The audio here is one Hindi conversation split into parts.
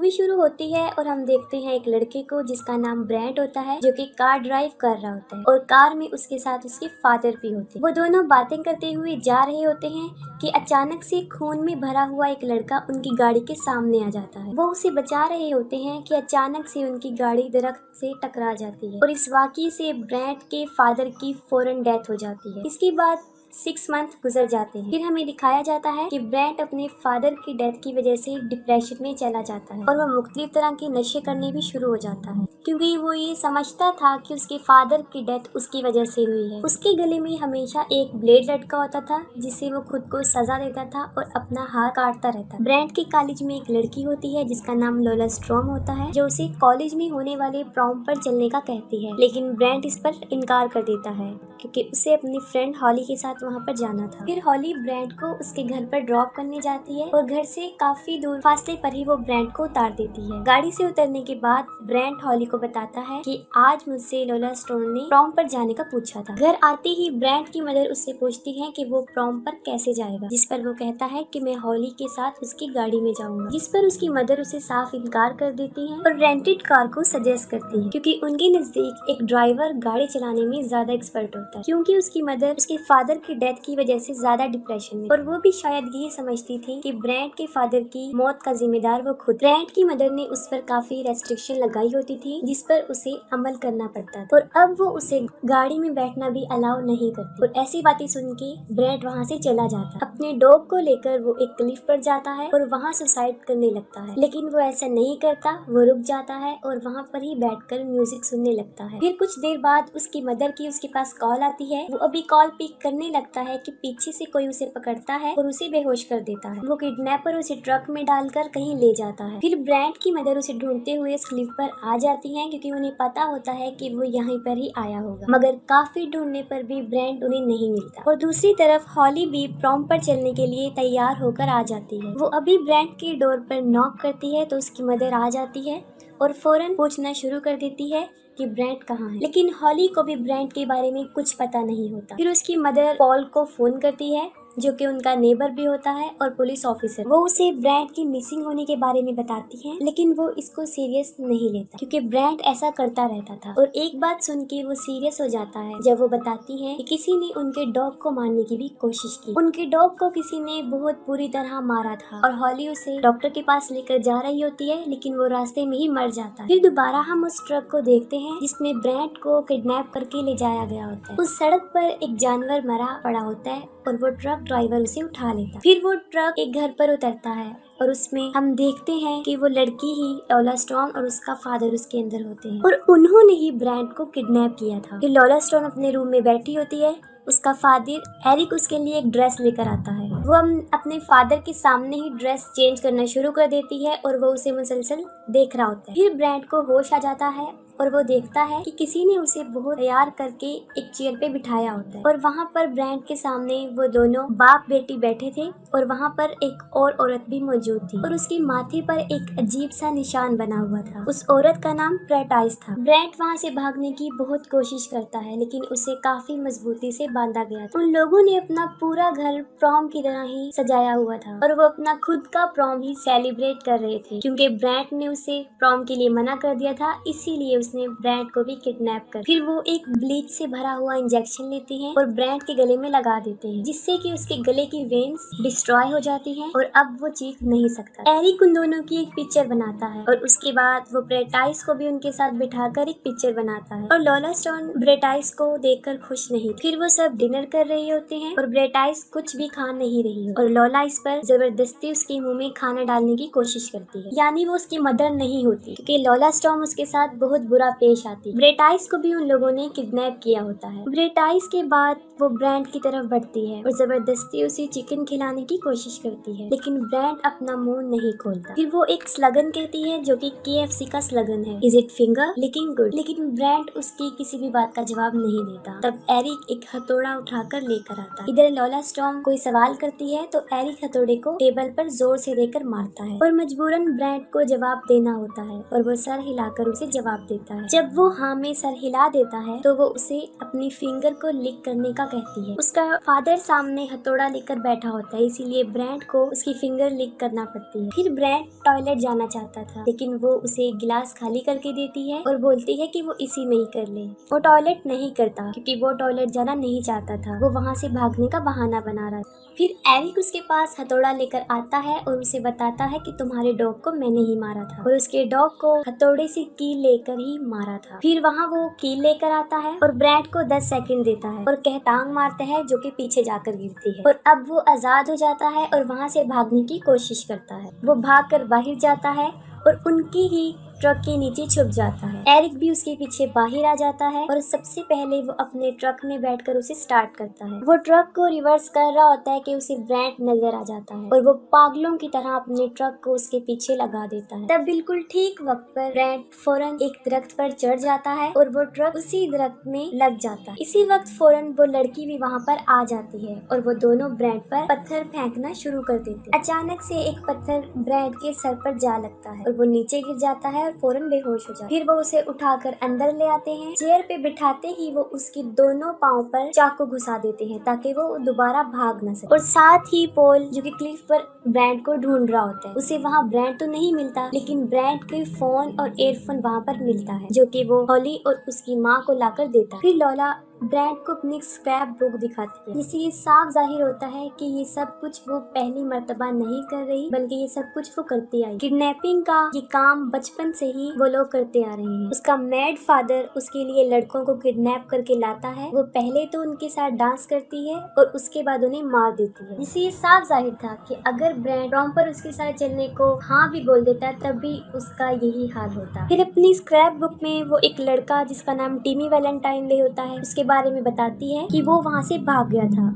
मूवी शुरू होती है और हम देखते हैं एक लड़के को जिसका नाम ब्रेंट होता है, जो कि कार ड्राइव कर रहा होता है और कार में उसके साथ उसके फादर भी होते हैं। वो दोनों बातें करते हुए जा रहे होते हैं कि अचानक से खून में भरा हुआ एक लड़का उनकी गाड़ी के सामने आ जाता है। वो उसे बचा रहे होते हैं कि अचानक से उनकी गाड़ी दरख्त से टकरा जाती है और इस वाकये से ब्रेंट के फादर की फौरन डेथ हो जाती है। इसके बाद 6 मंथ गुजर जाते हैं। फिर हमें दिखाया जाता है कि ब्रेंट अपने फादर की डेथ की वजह से डिप्रेशन में चला जाता है और वह मुख्तलिफ तरह के नशे करने भी शुरू हो जाता है, क्योंकि वो ये समझता था कि उसके फादर की डेथ उसकी वजह से हुई है। उसके गले में हमेशा एक ब्लेड लटका होता था जिससे वो खुद को सजा देता था और अपना हाथ काटता रहता। ब्रेंट के कॉलेज में एक लड़की होती है जिसका नाम लोला स्ट्रॉम होता है, जो उसे कॉलेज में होने वाले प्रॉम पर चलने का कहती है, लेकिन ब्रेंट इस पर इनकार कर देता है क्योंकि उसे अपनी फ्रेंड हॉली के साथ वहाँ पर जाना था। फिर हॉली ब्रेंट को उसके घर पर ड्रॉप करने जाती है और घर से काफी दूर फासले पर ही वो ब्रेंट को उतार देती है। गाड़ी से उतरने के बाद ब्रेंट हॉली को बताता है कि आज मुझसे लोला स्टोन ने प्रॉम पर जाने का पूछा था। घर आते ही ब्रेंट की मदर उससे पूछती है कि वो प्रॉम पर कैसे जाएगा, जिस पर वो कहता है कि मैं हॉली के साथ उसकी गाड़ी में जाऊंगा, जिस पर उसकी मदर उसे साफ इनकार कर देती है और रेंटेड कार को सजेस्ट करती है, क्योंकि उनके नजदीक एक ड्राइवर गाड़ी चलाने में ज्यादा एक्सपर्ट होता है, क्योंकि उसकी मदर उसके फादर की डेथ की वजह से ज्यादा डिप्रेशन में, और वो भी शायद यही समझती थी कि ब्रेंट के फादर की मौत का जिम्मेदार वो खुद। ब्रेंट की मदर ने उस पर काफी रेस्ट्रिक्शन लगाई होती थी जिस पर उसे अमल करना पड़ता था और अब वो उसे गाड़ी में बैठना भी अलाउ नहीं करती। और ऐसी बातें सुन के ब्रेंट वहाँ से चला जाता। अपने डॉग को लेकर वो एक क्लिफ पर जाता है और वहाँ सुसाइड करने लगता है, लेकिन वो ऐसा नहीं करता। वो रुक जाता है और वहाँ पर ही बैठकर म्यूजिक सुनने लगता है। फिर कुछ देर बाद उसकी मदर की उसके पास कॉल आती है। वो अभी कॉल पिक करने लगता है कि पीछे से कोई उसे पकड़ता है और उसे बेहोश कर देता है। वो किडनैपर उसे ट्रक में डालकर कहीं ले जाता है। फिर ब्रेंट की मदर उसे ढूंढते हुए इस क्लिफ पर आ जाती है, क्योंकि उन्हें पता होता है कि वो यहाँ पर ही आया होगा, मगर काफी ढूंढने पर भी ब्रेंट उन्हें नहीं मिलता। और दूसरी तरफ हॉली भी प्रॉम पर चलने के लिए तैयार होकर आ जाती है। वो अभी ब्रेंट की डोर पर नॉक करती है तो उसकी मदर आ जाती है और फौरन पूछना शुरू कर देती है कि ब्रेंट कहाँ है, लेकिन हॉली को भी ब्रेंट के बारे में कुछ पता नहीं होता। फिर उसकी मदर पॉल को फोन करती है, जो कि उनका नेबर भी होता है और पुलिस ऑफिसर। वो उसे ब्रेंट की मिसिंग होने के बारे में बताती है, लेकिन वो इसको सीरियस नहीं लेता क्योंकि ब्रेंट ऐसा करता रहता था। और एक बात सुन के वो सीरियस हो जाता है जब वो बताती है कि किसी ने उनके डॉग को मारने की भी कोशिश की। उनके डॉग को किसी ने बहुत बुरी तरह मारा था और हॉली उसे डॉक्टर के पास लेकर जा रही होती है, लेकिन वो रास्ते में ही मर जाता है। फिर दोबारा हम उस ट्रक को देखते हैं जिसमें ब्रेंट को किडनैप करके ले जाया गया होता है। उस सड़क पर एक जानवर मरा पड़ा होता है और वो ट्रक ड्राइवर उसे उठा लेता। फिर वो ट्रक एक घर पर उतरता है और उसमें हम देखते हैं कि वो लड़की ही लोला स्टोन और उसका फादर उसके अंदर होते हैं और उन्होंने ही ब्रेंट को किडनैप किया था। फिर लोला स्टोन अपने रूम में बैठी होती है। उसका फादर एरिक उसके लिए एक ड्रेस लेकर आता है। वो हम अपने फादर के सामने ही ड्रेस चेंज करना शुरू कर देती है और वो उसे मुसलसल देख रहा होता है। फिर ब्रेंट को होश आ जाता है और वो देखता है कि किसी ने उसे बहुत तैयार करके एक चेयर पे बिठाया होता है और वहाँ पर ब्रेंट के सामने वो दोनों बाप बेटी बैठे थे और वहाँ पर एक और औरत भी मौजूद थी और उसके माथे पर एक अजीब सा निशान बना हुआ था। उस औरत का नाम प्रेटाइस था। ब्रेंट वहाँ से भागने की बहुत कोशिश करता है, लेकिन उसे काफी मजबूती से बांधा गया था। उन लोगों ने अपना पूरा घर प्रॉम की तरह ही सजाया हुआ था और वो अपना खुद का प्रॉम ही सेलिब्रेट कर रहे थे, क्योंकि ब्रेंट ने उसे प्रॉम के लिए मना कर दिया था, इसीलिए उसने ब्रेंट को भी किडनैप कर। फिर वो एक ब्लीच से भरा हुआ इंजेक्शन लेते हैं और ब्रेंट के गले में लगा देते हैं, जिससे कि उसके गले की वेन्स डिस्ट्रॉय हो जाती हैं और अब वो चीख नहीं सकता। एरिक उन दोनों की एक पिक्चर बनाता है और उसके बाद वो ब्रेटाइस को भी उनके साथ बिठाकर एक पिक्चर बनाता है और लोला स्टोन ब्रेटाइस को देखकर खुश नहीं। फिर वो सब डिनर कर रहे होते हैं और ब्रेटाइस कुछ भी खा नहीं रही हो और लोला इस पर जबरदस्ती उसके मुंह में खाना डालने की कोशिश करती है, यानी वो उसकी मदर नहीं होती, क्योंकि लोला स्टॉर्म उसके साथ बहुत बुरा पेश आती है। ब्रेटाइस को भी उन लोगों ने किडनैप किया होता है। ब्रेटाइस के बाद वो ब्रेंट की तरफ बढ़ती है और जबरदस्ती उसे चिकन खिलाने की कोशिश करती है, लेकिन ब्रेंट अपना मुंह नहीं खोलता। फिर वो एक स्लगन कहती है जो कि KFC का स्लगन है, is it finger licking good, लेकिन ब्रेंट उसकी किसी भी बात का जवाब नहीं देता। तब एरिक एक हथौड़ा उठाकर लेकर आता है। इधर लोला स्टॉर्म कोई सवाल करती है तो एरिक हथौड़े को टेबल पर जोर से देकर मारता है और मजबूरन ब्रेंट को जवाब देना होता है और वो सर हिलाकर उसे जवाब देता देता है। जब वो हाँ में सर हिला देता है तो वो उसे अपनी फिंगर को लिक करने का कहती है। उसका फादर सामने हथौड़ा लेकर बैठा होता है, इसीलिए ब्रेंट को उसकी फिंगर लिक करना पड़ती है। फिर ब्रेंट टॉयलेट जाना चाहता था, लेकिन वो उसे गिलास खाली करके देती है और बोलती है कि वो इसी में ही कर ले। वो टॉयलेट नहीं करता क्योंकि वो टॉयलेट जाना नहीं चाहता था, वो वहाँ से भागने का बहाना बना रहा था। फिर एरिक उसके पास हथौड़ा लेकर आता है और उसे बताता है कि तुम्हारे डॉग को मैंने ही मारा था, और उसके डॉग को हथौड़े से कील लेकर ही मारा था। फिर वहाँ वो कील लेकर आता है और ब्रेंट को 10 सेकंड देता है और कहतांग मारता है जो कि पीछे जाकर गिरती है। और अब वो आजाद हो जाता है और वहाँ से भागने की कोशिश करता है। वो भागकर बाहर जाता है और उनकी ही ट्रक के नीचे छुप जाता है। एरिक भी उसके पीछे बाहर आ जाता है और सबसे पहले वो अपने ट्रक में बैठकर उसे स्टार्ट करता है। वो ट्रक को रिवर्स कर रहा होता है कि उसे ब्रेंट नजर आ जाता है और वो पागलों की तरह अपने ट्रक को उसके पीछे लगा देता है। तब बिल्कुल ठीक वक्त पर ब्रेंट फौरन एक दरख्त पर चढ़ जाता है और वो ट्रक उसी दरख्त में लग जाता है। इसी वक्त फौरन वो लड़की भी वहाँ पर आ जाती है और वो दोनों ब्रेंट पर पत्थर फेंकना शुरू कर देते हैं। अचानक से एक पत्थर ब्रेंट के सर पर जा लगता है और वो नीचे गिर जाता है, फौरन बेहोश हो जाता है। फिर वो उसे उठाकर अंदर ले आते हैं। चेयर पे बिठाते ही वो उसकी दोनों पाँव पर चाकू घुसा देते हैं ताकि वो दोबारा भाग न सके। और साथ ही पॉल जो कि क्लिफ पर ब्रेंट को ढूंढ रहा होता है, उसे वहाँ ब्रेंट तो नहीं मिलता, लेकिन ब्रेंट के फोन और एयरफोन वहाँ पर मिलता है जो कि वो हॉली और उसकी माँ को लाकर देता है। फिर लॉला ब्रेंट को अपनी स्क्रैप बुक दिखाती है, जिससे ये साफ जाहिर होता है कि ये सब कुछ वो पहली मर्तबा नहीं कर रही, बल्कि ये सब कुछ वो करती आई। किडनैपिंग का ये काम बचपन से ही वो लोग करते आ रहे हैं। उसका मैड फादर उसके लिए लड़कों को किडनैप करके लाता है। वो पहले तो उनके साथ डांस करती है और उसके बाद उन्हें मार देती है, जिससे ये साफ जाहिर था कि अगर ब्रेंट प्रॉपर उसके साथ चलने को हाँ भी बोल देता तब भी उसका यही हाल होता। फिर अपनी स्क्रैप बुक में वो एक लड़का जिसका नाम टिमी वैलेंटाइन डे होता है उसके बारे में बताती है कि वो वहाँ से भाग गया था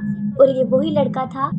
और ये वही लड़का था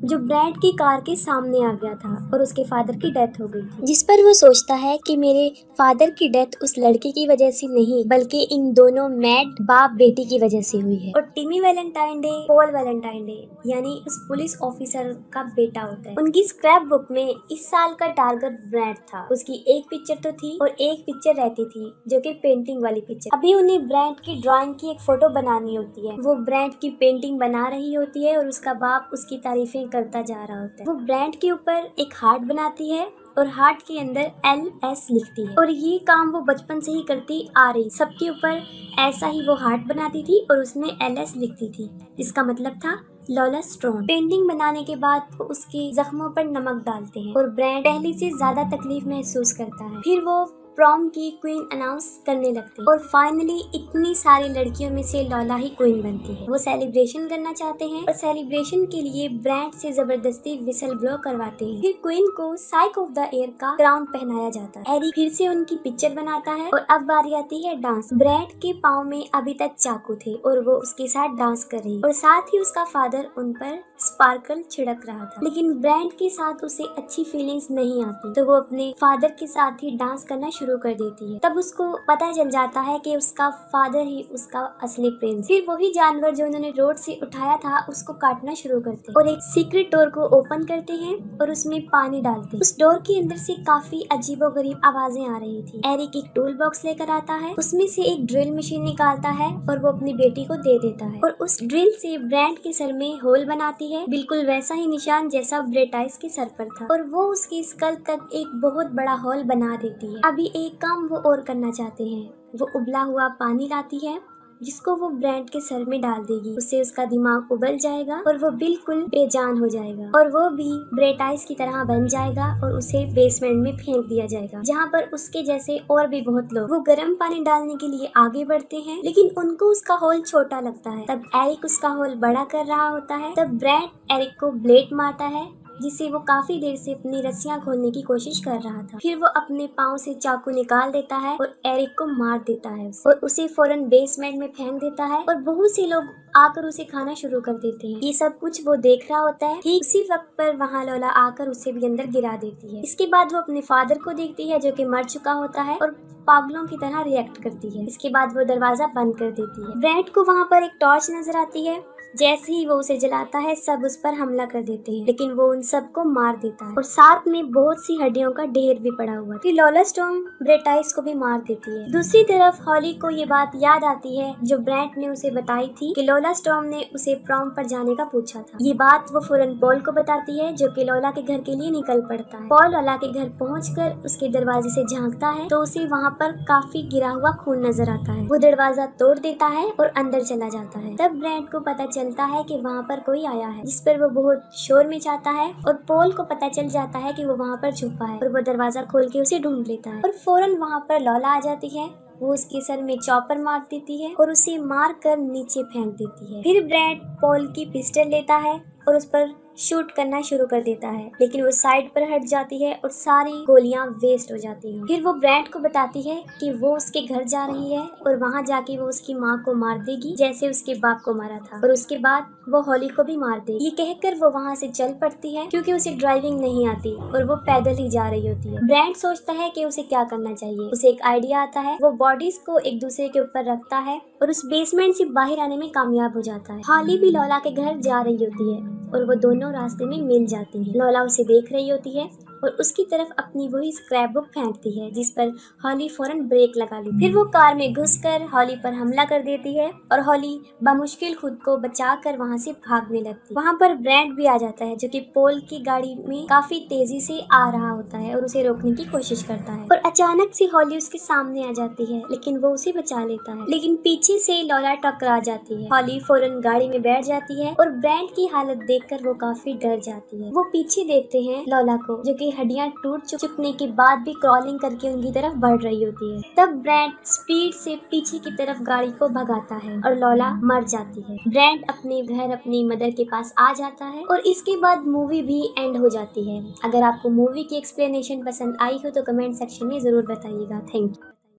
जो ब्रेंट की कार के सामने आ गया था और उसके फादर की डेथ हो गई थी, जिस पर वो सोचता है कि मेरे फादर की डेथ उस लड़के की वजह से नहीं बल्कि इन दोनों मैड बाप बेटी की वजह से हुई है। और टिमी Valentine day Paul Valentine day यानी उस पुलिस ऑफिसर का बेटा होता है। उनकी स्क्रैप बुक में इस साल का टारगेट ब्रेंट था। उसकी एक पिक्चर तो थी और एक पिक्चर रहती थी जो कि पेंटिंग वाली पिक्चर। अभी उन्हें ब्रेंट की ड्राइंग की एक फोटो बनानी होती है। वो ब्रेंट की पेंटिंग बना रही होती है और उसका बाप उसकी तारीफें करता जा रहा होता है। वो ब्रेंट के ऊपर एक हार्ट बनाती है और हार्ट के अंदर LS लिखती है और ये काम वो बचपन से ही करती आ रही। सबके ऊपर ऐसा ही वो हार्ट बनाती थी और उसमें LS लिखती थी, जिसका मतलब था लॉला स्ट्रॉन्ग। पेंटिंग बनाने के बाद वो उसके जख्मों पर नमक डालते हैं और ब्रेंट पहले से ज्यादा तकलीफ महसूस करता है। फिर वो प्रॉम की क्वीन अनाउंस करने लगते हैं और फाइनली इतनी सारी लड़कियों में से लॉला ही क्वीन बनती है। वो सेलिब्रेशन करना चाहते हैं और सेलिब्रेशन के लिए ब्रेंट से जबरदस्ती विसल ब्लो करवाते हैं। फिर क्वीन को साइक ऑफ द ईयर का क्राउन पहनाया जाता है। एरिक फिर से उनकी पिक्चर बनाता है और अब बारी आती है डांस। ब्रेंट के पाँव में अभी तक चाकू थे और वो उसके साथ डांस कर रही और साथ ही उसका फादर उन पर स्पार्कल छिड़क रहा था, लेकिन ब्रेंट के साथ उसे अच्छी फीलिंग्स नहीं आती तो वो अपने फादर के साथ ही डांस करना शुरू कर देती है। तब उसको पता चल जाता है कि उसका फादर ही उसका असली प्रेम। फिर वही जानवर जो उन्होंने रोड से उठाया था उसको काटना शुरू करते हैं और एक सीक्रेट डोर को ओपन करते हैं और उसमें पानी डालते हैं। उस डोर के अंदर से काफी अजीबोगरीब आवाजें आ रही थी। एरिक एक टूल बॉक्स लेकर आता है, उसमें से एक ड्रिल मशीन निकालता है और वो अपनी बेटी को दे देता है और उस ड्रिल से ब्रेंट के सर में होल बनाती है, बिल्कुल वैसा ही निशान जैसा ब्रेटाइस के सर पर था और वो उसकी स्कल तक एक बहुत बड़ा होल बना देती है। अभी एक काम वो और करना चाहते हैं, वो उबला हुआ पानी लाती है जिसको वो ब्रेंट के सर में डाल देगी। उससे उसका दिमाग उबल जाएगा और वो बिल्कुल बेजान हो जाएगा और वो भी ब्रेटाइस की तरह बन जाएगा और उसे बेसमेंट में फेंक दिया जाएगा, जहाँ पर उसके जैसे और भी बहुत लोग। वो गर्म पानी डालने के लिए आगे बढ़ते हैं, लेकिन उनको उसका होल छोटा लगता है। तब एरिक उसका होल बड़ा कर रहा होता है। तब ब्रेंट एरिक को ब्लेड मारता है, जिससे वो काफी देर से अपनी रस्सियां खोलने की कोशिश कर रहा था। फिर वो अपने पाँव से चाकू निकाल देता है और एरिक को मार देता है और उसे फौरन बेसमेंट में फेंक देता है और बहुत से लोग आकर उसे खाना शुरू कर देते हैं। ये सब कुछ वो देख रहा होता है। ठीक उसी वक्त पर वहाँ लॉला आकर उसे भी अंदर गिरा देती है। इसके बाद वो अपने फादर को देखती है जो कि मर चुका होता है और पागलों की तरह रिएक्ट करती है। इसके बाद वो दरवाजा बंद कर देती है। ब्रैड को वहाँ पर एक टॉर्च नजर आती है। जैसे ही वो उसे जलाता है सब उस पर हमला कर देते हैं, लेकिन वो उन सबको मार देता है और साथ में बहुत सी हड्डियों का ढेर भी पड़ा हुआ है। लॉला स्टॉर्म ब्रेटाइस को भी मार देती है। दूसरी तरफ हॉली को ये बात याद आती है जो ब्रैंट ने उसे बताई थी कि लॉला स्टॉर्म ने उसे प्रॉम पर जाने का पूछा था। ये बात वो फौरन पॉल को बताती है जो कि लॉला के घर के लिए निकल पड़ता है। पॉल लॉला के घर पहुंचकर उसके दरवाजे से झांकता है तो उसे वहाँ पर काफी गिरा हुआ खून नजर आता है। वो दरवाजा तोड़ देता है और अंदर चला जाता है। तब ब्रैंट को पता चलता है कि वहाँ पर कोई आया है, जिस पर वो बहुत शोर मचाता है और पॉल को पता चल जाता है कि वो वहाँ पर छुपा है और वो दरवाजा खोल के उसे ढूंढ लेता है और फौरन वहाँ पर लॉला आ जाती है। वो उसके सर में चॉपर मार देती है और उसे मार कर नीचे फेंक देती है। फिर ब्रैंट पॉल की पिस्टल लेता है और उस पर शूट करना शुरू कर देता है, लेकिन वो साइड पर हट जाती है और सारी गोलियां वेस्ट हो जाती हैं। फिर वो ब्रैंट को बताती है कि वो उसके घर जा रही है और वहां जाके वो उसकी माँ को मार देगी जैसे उसके बाप को मारा था और उसके बाद वो हॉली को भी मार देगी। ये कहकर वो वहाँ से चल पड़ती है क्योंकि उसे ड्राइविंग नहीं आती और वो पैदल ही जा रही होती है। ब्रैंट सोचता है कि उसे क्या करना चाहिए। उसे एक आइडिया आता है। वो बॉडीज को एक दूसरे के ऊपर रखता है और उस बेसमेंट से बाहर आने में कामयाब हो जाता है। हॉली भी लॉला के घर जा रही होती है और वो दोनों रास्ते में मिल जाती हैं। लॉला उसे देख रही होती है और उसकी तरफ अपनी वही स्क्रैप बुक फेंकती है जिस पर हॉली फौरन ब्रेक लगा ली। फिर वो कार में घुसकर हॉली पर हमला कर देती है और हॉली बमुश्किल खुद को बचाकर वहाँ से भागने लगती है। वहाँ पर ब्रैंट भी आ जाता है जो कि पॉल की गाड़ी में काफी तेजी से आ रहा होता है और उसे रोकने की कोशिश करता है और अचानक से हॉली उसके सामने आ जाती है, लेकिन वो उसे बचा लेता है। लेकिन पीछे से लॉला टकरा जाती है। हॉली फौरन गाड़ी में बैठ जाती है और ब्रैंट की हालत देखकर वो काफी डर जाती है। वो पीछे देखते हैं लॉला को जो कि हड्डियां टूट चुकने के बाद भी क्रॉलिंग करके उनकी तरफ बढ़ रही होती है। तब ब्रैंट स्पीड से पीछे की तरफ गाड़ी को भगाता है और लॉला मर जाती है। ब्रैंट अपने घर अपनी मदर के पास आ जाता है और इसके बाद मूवी भी एंड हो जाती है। अगर आपको मूवी की एक्सप्लेनेशन पसंद आई हो तो कमेंट सेक्शन में जरूर बताइएगा। Thank you.